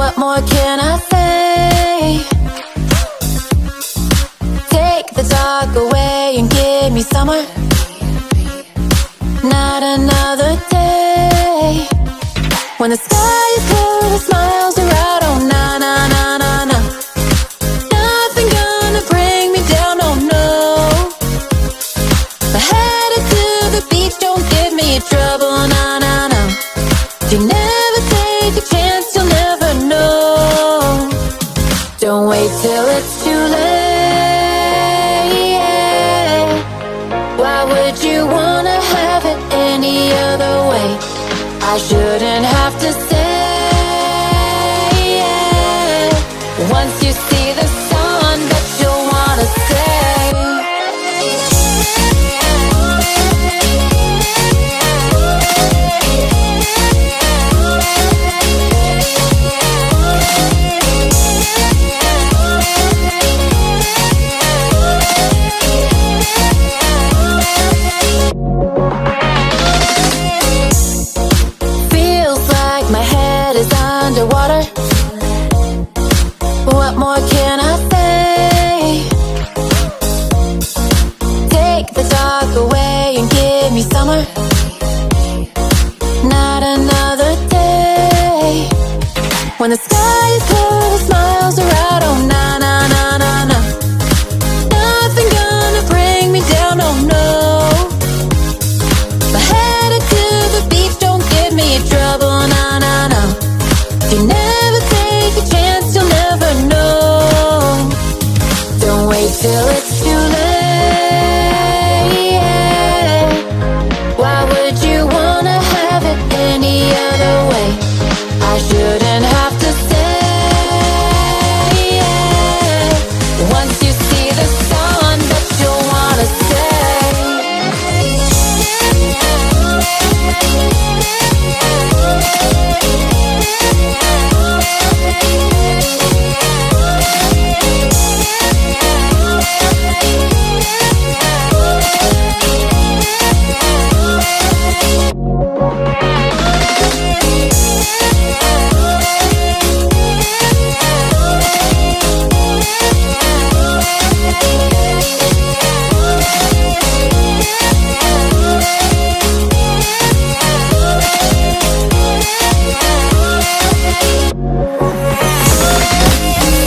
What more can I say? Take the dark away and give me summer. Not another day when the sky is blue, the smiles are out. Oh na na na na na. Nothing gonna bring me down. Oh no. I headed to the beach, don't give me trouble. Na na na. You never take a chance, you'll never know. Don't wait till it's too late. Why would you wanna have it any other way? I shouldn't have to say. Once you see the sun, that you'll wanna stay. Feels like my head is underwater. What more can I say? Take the dark away and give me summer. Not another day when the sky is blue, the smiles are out. Oh na na na na na. Nothing gonna bring me down. Oh no. I headed to the beach, don't give me trouble. Na na na. You never take a chance, you'll never know. Don't wait till it's too late. Why would you wanna have it any other way? I shouldn't have to say. Once you see the sun, that you'll wanna stay.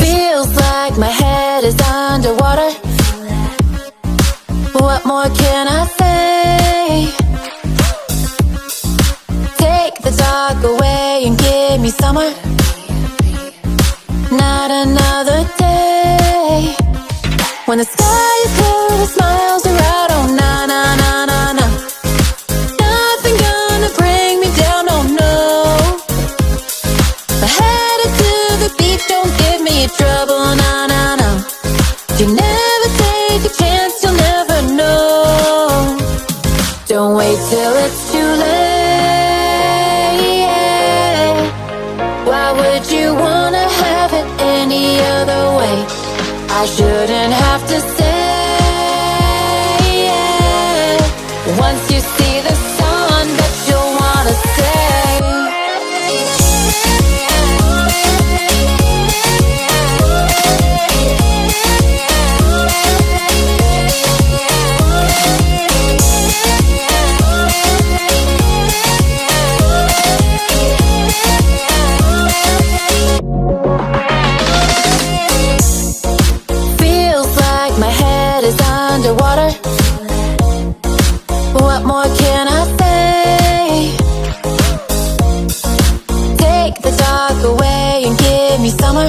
Feels like my head is underwater. What more can I say? Take the dark away and give me summer. Not another day when the sky is blue, the smiles are out. Oh na na na na na. Nothing gonna bring me down. Oh no. I headed to the beach, don't give me trouble. Na na na. You never take a chance, you'll never know. Don't wait till it's too late. Why would you wanna have it any other way? I shouldn't have to say. Once you see the sun, that you'll wanna stay. Feels like my head is underwater. What more can I say? Take the dark away and give me summer.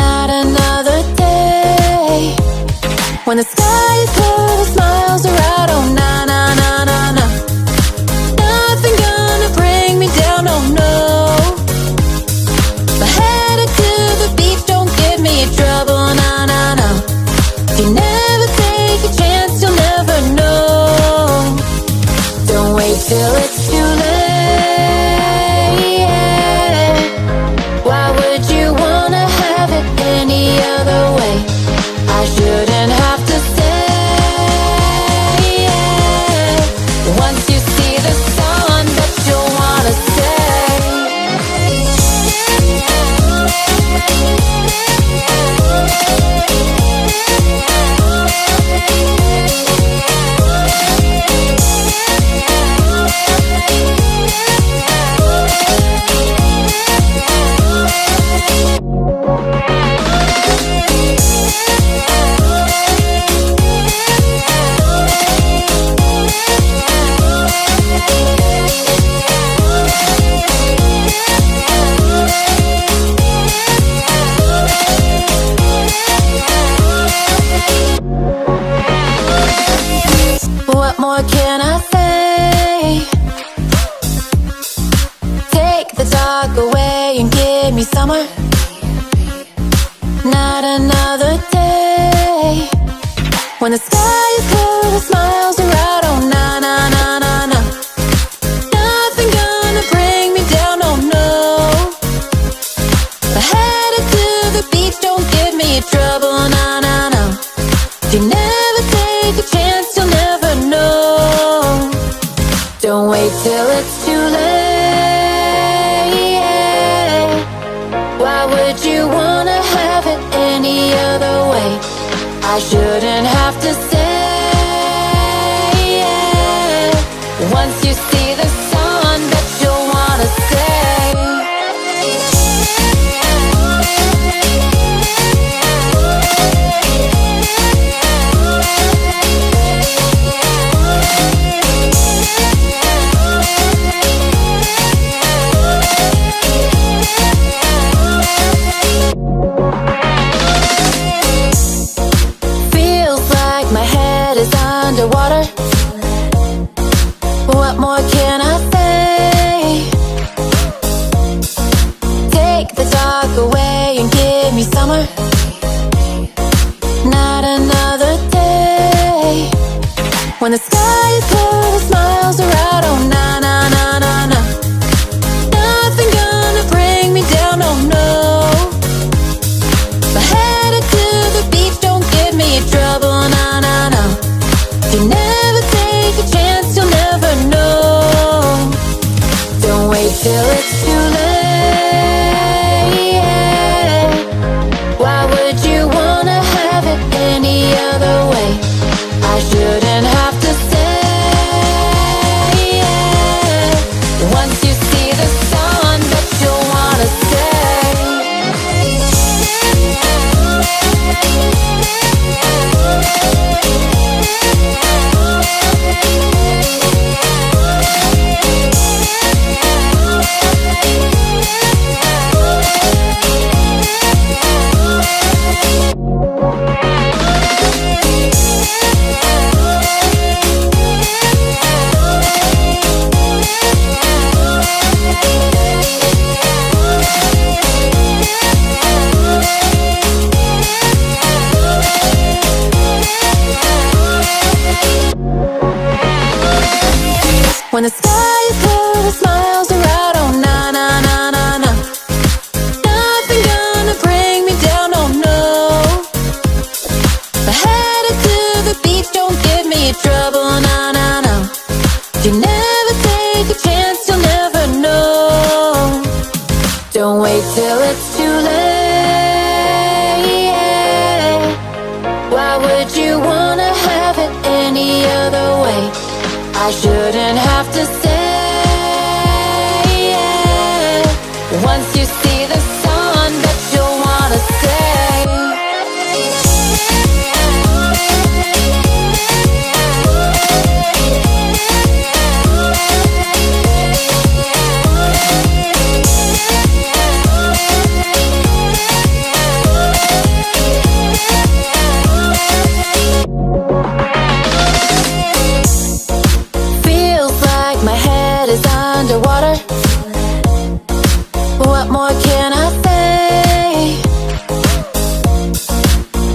Not another day when the sky is blue, the smiles are out. Oh na na na na na. Nothing gonna bring me down. Oh no. I headed to the beach, don't give me trouble. Na na na. You never take a chance, you'll never know. Don't wait till it's too late. Why would you wanna have it any other way? I shouldn't have to say. dark away and give me summer. Not another day when the sky is blue, the smiles are out. Oh na na na na na. Nothing gonna bring me down. Oh no. I headed to the beach, don't give me trouble. Na na na. If you never take a chance, you'll never know. Don't wait till it's too late. Why would you wanna have it any other way? I shouldn't have to say. Once you see the sun, that you'll wanna stay. Feels like my head is underwater. What more can I say? Take the dark away and give me summer. Not another day when the sky is blue, the smiles are out. Oh na na na na na. Nothing gonna bring me down. Oh no. I headed to the beach, don't give me trouble. Na na na. If you never take a chance, you'll never know. Don't wait till it's too late. Why would you wanna have it any other way? I shouldn't have to say. Once you see the sun, that you'll wanna stay. When the sky is blue, the smiles are out. Oh na na na na na. Nothing gonna bring me down. Oh no. I headed to the beach, don't give me trouble. Na na na. If you never take a chance, you'll never know. Don't wait till it's too late. Why would you wanna have it any other way? I shouldn't have to say. Once you see the sun, that you'll wanna stay. Feels like my head is underwater. What more can I say?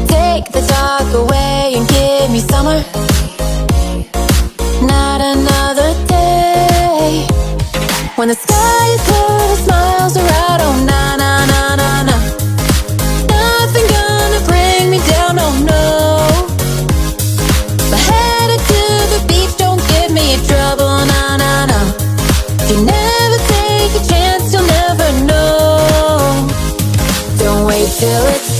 Take the dark away and give me summer. Not another day when the sky is blue, the smiles are out. Oh na na na na na. Nothing gonna bring me down. Oh no. I headed to the beach, don't give me trouble. Na na na. If you never take a chance, you'll never know. Don't wait till it's